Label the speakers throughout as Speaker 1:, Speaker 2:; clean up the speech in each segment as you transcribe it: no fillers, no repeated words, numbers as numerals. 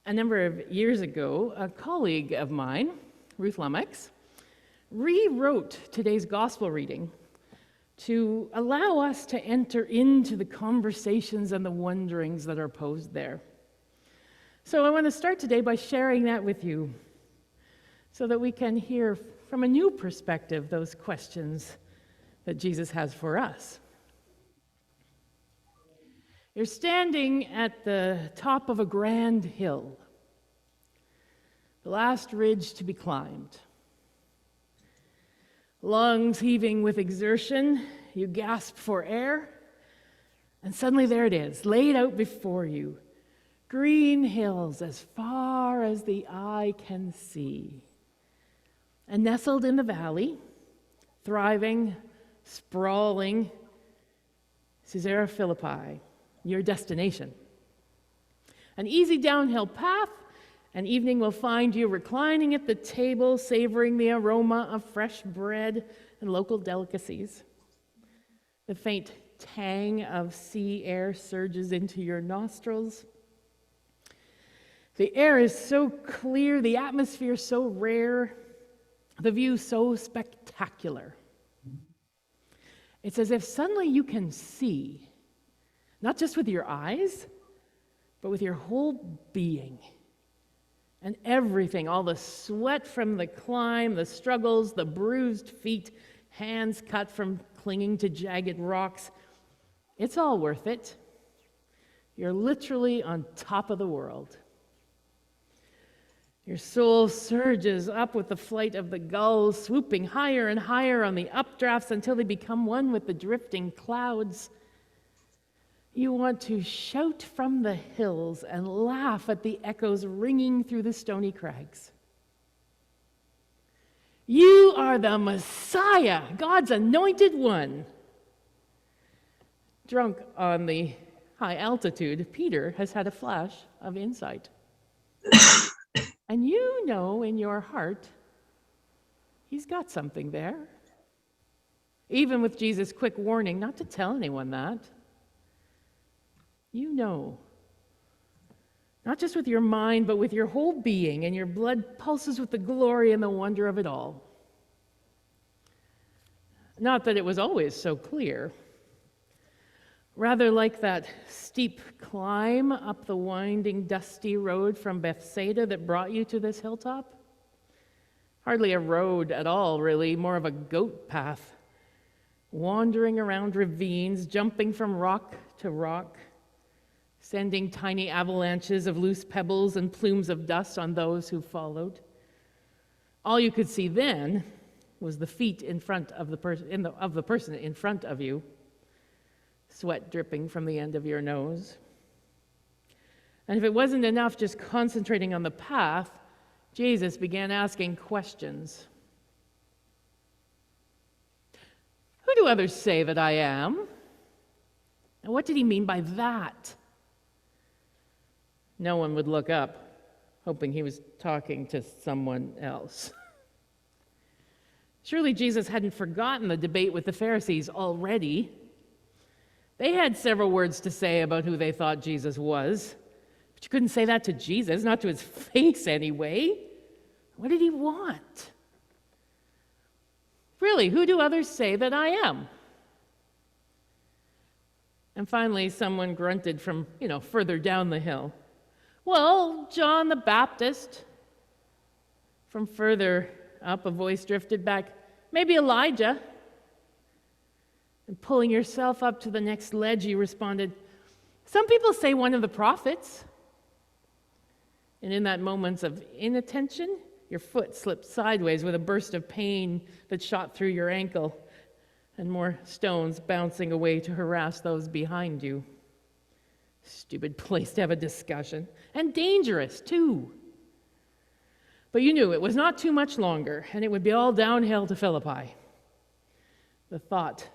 Speaker 1: A number of years ago, a colleague of mine, Ruth Lummox, rewrote today's gospel reading to allow us to enter into the conversations and the wonderings that are posed there. So I want to start today by sharing that with you so that we can hear from a new perspective those questions that Jesus has for us. You're standing at the top of a grand hill, the last ridge to be climbed. Lungs heaving with exertion, you gasp for air, and suddenly there it is, laid out before you. Green hills as far as the eye can see. And nestled in the valley, thriving, sprawling, Caesarea Philippi, your destination. An easy downhill path, and evening will find you reclining at the table, savoring the aroma of fresh bread and local delicacies. The faint tang of sea air surges into your nostrils. The air is so clear, the atmosphere so rare, the view so spectacular. It's as if suddenly you can see, not just with your eyes, but with your whole being. And everything, all the sweat from the climb, the struggles, the bruised feet, hands cut from clinging to jagged rocks, it's all worth it. You're literally on top of the world. Your soul surges up with the flight of the gulls, swooping higher and higher on the updrafts until they become one with the drifting clouds. You want to shout from the hills and laugh at the echoes ringing through the stony crags. You are the Messiah, God's anointed one. Drunk on the high altitude, Peter has had a flash of insight. And you know in your heart, he's got something there. Even with Jesus' quick warning not to tell anyone that. You know, not just with your mind, but with your whole being, and your blood pulses with the glory and the wonder of it all. Not that it was always so clear. Rather like that steep climb up the winding, dusty road from Bethsaida that brought you to this hilltop. Hardly a road at all, really, more of a goat path, wandering around ravines, jumping from rock to rock, sending tiny avalanches of loose pebbles and plumes of dust on those who followed. All you could see then was the feet in front of the person in front of you, sweat dripping from the end of your nose. And if it wasn't enough just concentrating on the path, Jesus began asking questions. Who do others say that I am? And what did he mean by that? No one would look up, hoping he was talking to someone else. Surely Jesus hadn't forgotten the debate with the Pharisees already. They had several words to say about who they thought Jesus was, but you couldn't say that to Jesus, not to his face anyway. What did he want? Really, who do others say that I am? And finally, someone grunted from, further down the hill. Well, John the Baptist. From further up, a voice drifted back. Maybe Elijah. And pulling yourself up to the next ledge, you responded, some people say one of the prophets. And in that moment of inattention, your foot slipped sideways with a burst of pain that shot through your ankle, and more stones bouncing away to harass those behind you. Stupid place to have a discussion. And dangerous, too. But you knew it was not too much longer, and it would be all downhill to Philippi. The thought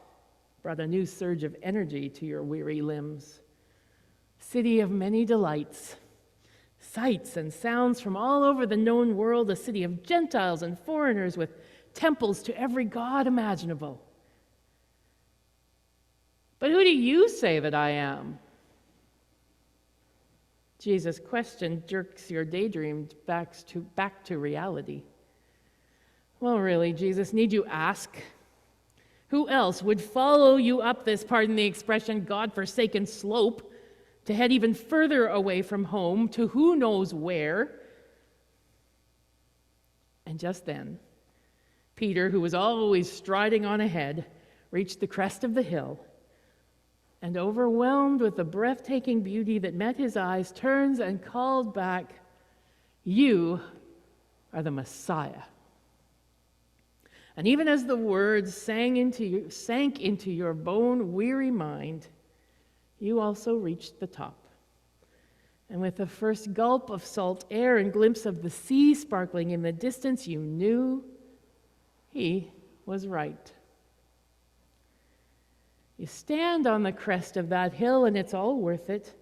Speaker 1: brought a new surge of energy to your weary limbs. City of many delights. Sights and sounds from all over the known world, a city of Gentiles and foreigners with temples to every god imaginable. But who do you say that I am? Jesus' question jerks your daydream back to reality. Well, really, Jesus, need you ask? Who else would follow you up this, pardon the expression, God-forsaken slope to head even further away from home to who knows where? And just then, Peter, who was always striding on ahead, reached the crest of the hill, and overwhelmed with the breathtaking beauty that met his eyes, turns and called back, "You are the Messiah." And even as the words sank into your bone-weary mind, you also reached the top. And with the first gulp of salt air and glimpse of the sea sparkling in the distance, you knew he was right. You stand on the crest of that hill, and it's all worth it.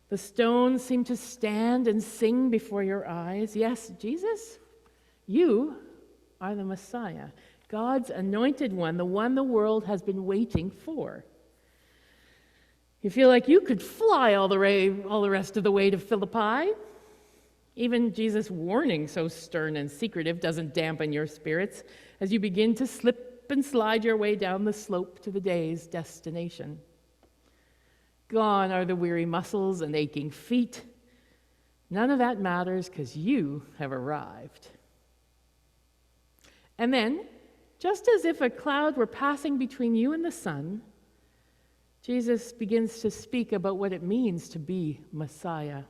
Speaker 1: The stones seem to stand and sing before your eyes. Yes, Jesus, you are the Messiah, God's anointed one, the one the world has been waiting for. You feel like you could fly all the rest of the way to Philippi. Even Jesus' warning, so stern and secretive, doesn't dampen your spirits as you begin to slip and slide your way down the slope to the day's destination. Gone are the weary muscles and aching feet. None of that matters because you have arrived. And then, just as if a cloud were passing between you and the sun, Jesus begins to speak about what it means to be Messiah,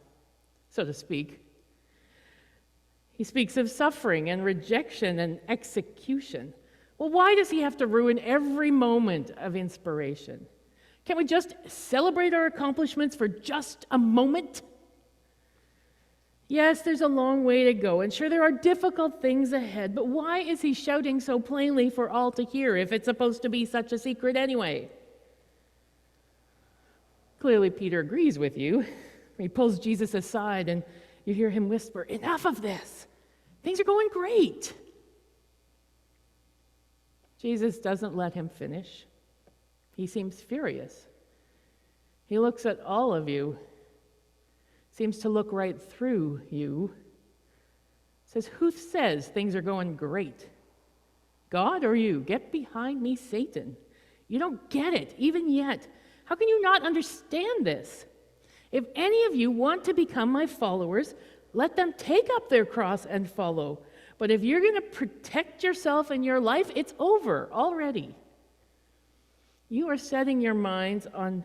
Speaker 1: so to speak. He speaks of suffering and rejection and execution. Well, why does he have to ruin every moment of inspiration? Can't we just celebrate our accomplishments for just a moment? Yes, there's a long way to go, and sure, there are difficult things ahead, but why is he shouting so plainly for all to hear if it's supposed to be such a secret anyway? Clearly, Peter agrees with you. He pulls Jesus aside, and you hear him whisper, "Enough of this. Things are going great." Jesus doesn't let him finish. He seems furious. He looks at all of you, seems to look right through you. Says, "Who says things are going great? God or you? Get behind me, Satan. You don't get it, even yet. How can you not understand this? If any of you want to become my followers, let them take up their cross and follow. But if you're going to protect yourself and your life, it's over already." You are setting your minds on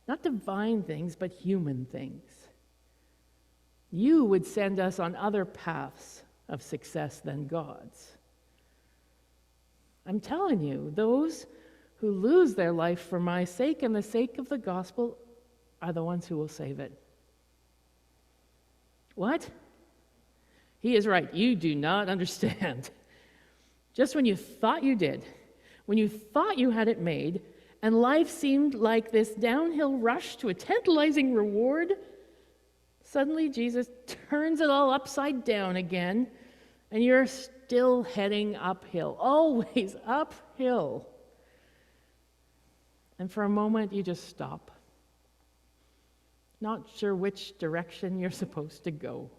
Speaker 1: not divine things, but human things. You would send us on other paths of success than God's. I'm telling you, those who lose their life for my sake and the sake of the gospel are the ones who will save it. What? He is right. You do not understand. Just when you thought you did, when you thought you had it made, and life seemed like this downhill rush to a tantalizing reward, suddenly Jesus turns it all upside down again, and you're still heading uphill, always uphill. And for a moment, you just stop, not sure which direction you're supposed to go.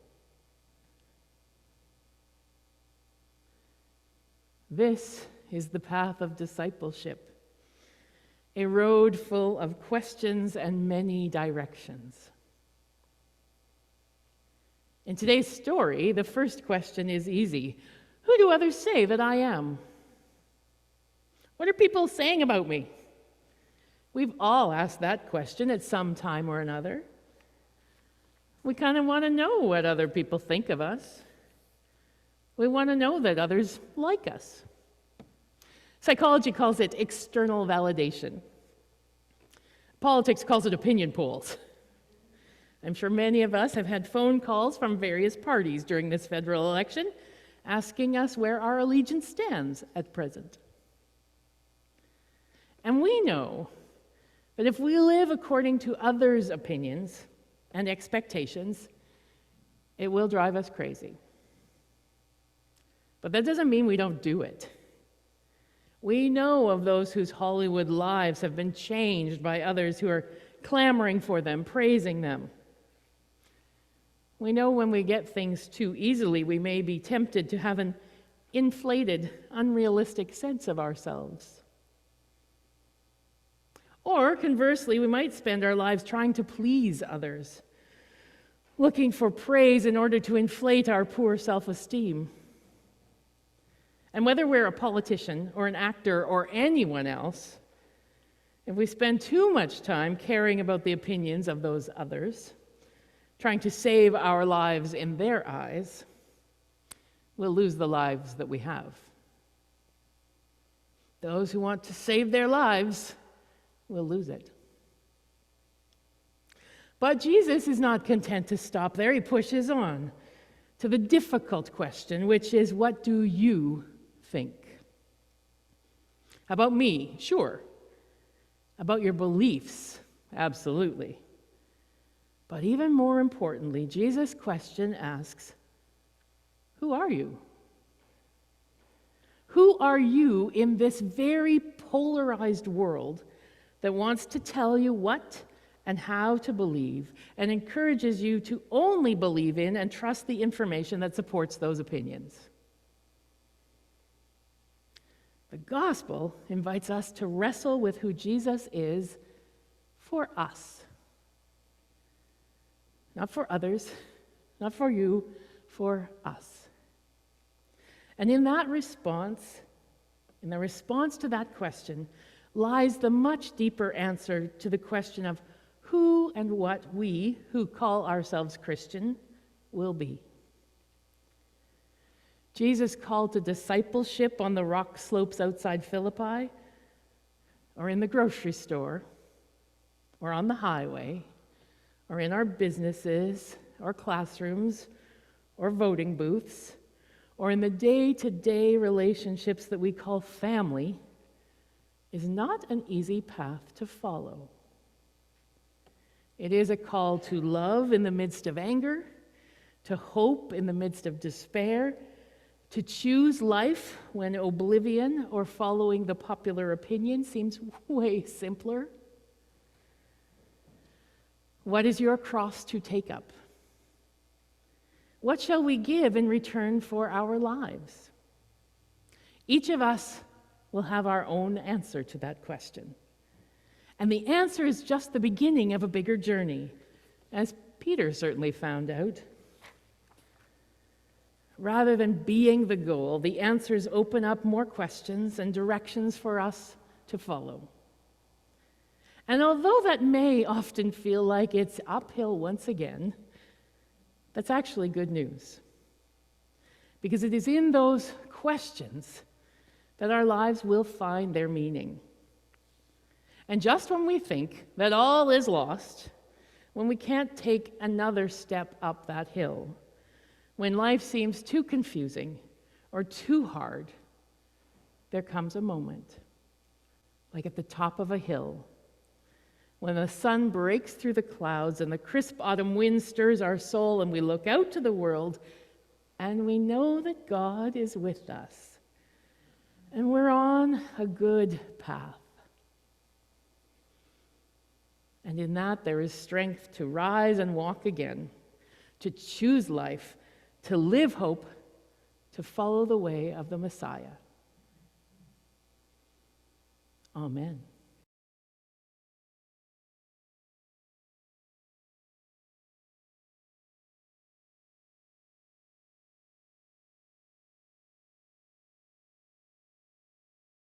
Speaker 1: This is the path of discipleship, a road full of questions and many directions. In today's story, the first question is easy. Who do others say that I am? What are people saying about me? We've all asked that question at some time or another. We kind of want to know what other people think of us. We want to know that others like us. Psychology calls it external validation. Politics calls it opinion polls. I'm sure many of us have had phone calls from various parties during this federal election asking us where our allegiance stands at present. And we know that if we live according to others' opinions and expectations, it will drive us crazy. But that doesn't mean we don't do it. We know of those whose Hollywood lives have been changed by others who are clamoring for them, praising them. We know when we get things too easily, we may be tempted to have an inflated, unrealistic sense of ourselves. Or conversely, we might spend our lives trying to please others, looking for praise in order to inflate our poor self-esteem. And whether we're a politician or an actor or anyone else, if we spend too much time caring about the opinions of those others, trying to save our lives in their eyes, we'll lose the lives that we have. Those who want to save their lives will lose it. But Jesus is not content to stop there. He pushes on to the difficult question, which is, what do you think? About me? Sure. About your beliefs? Absolutely. But even more importantly, Jesus' question asks, who are you? Who are you in this very polarized world that wants to tell you what and how to believe and encourages you to only believe in and trust the information that supports those opinions? The gospel invites us to wrestle with who Jesus is for us. Not for others, not for you, for us. And in that response, in the response to that question, lies the much deeper answer to the question of who and what we, who call ourselves Christian, will be. Jesus' call to discipleship on the rock slopes outside Philippi, or in the grocery store, or on the highway, or in our businesses, or classrooms, or voting booths, or in the day-to-day relationships that we call family, is not an easy path to follow. It is a call to love in the midst of anger, to hope in the midst of despair, to choose life when oblivion or following the popular opinion seems way simpler. What is your cross to take up? What shall we give in return for our lives? Each of us will have our own answer to that question. And the answer is just the beginning of a bigger journey, as Peter certainly found out. Rather than being the goal, the answers open up more questions and directions for us to follow. And although that may often feel like it's uphill once again, that's actually good news. Because it is in those questions that our lives will find their meaning. And just when we think that all is lost, when we can't take another step up that hill, when life seems too confusing or too hard, there comes a moment, like at the top of a hill, when the sun breaks through the clouds and the crisp autumn wind stirs our soul and we look out to the world and we know that God is with us and we're on a good path. And in that there is strength to rise and walk again, to choose life, to live hope, to follow the way of the Messiah. Amen.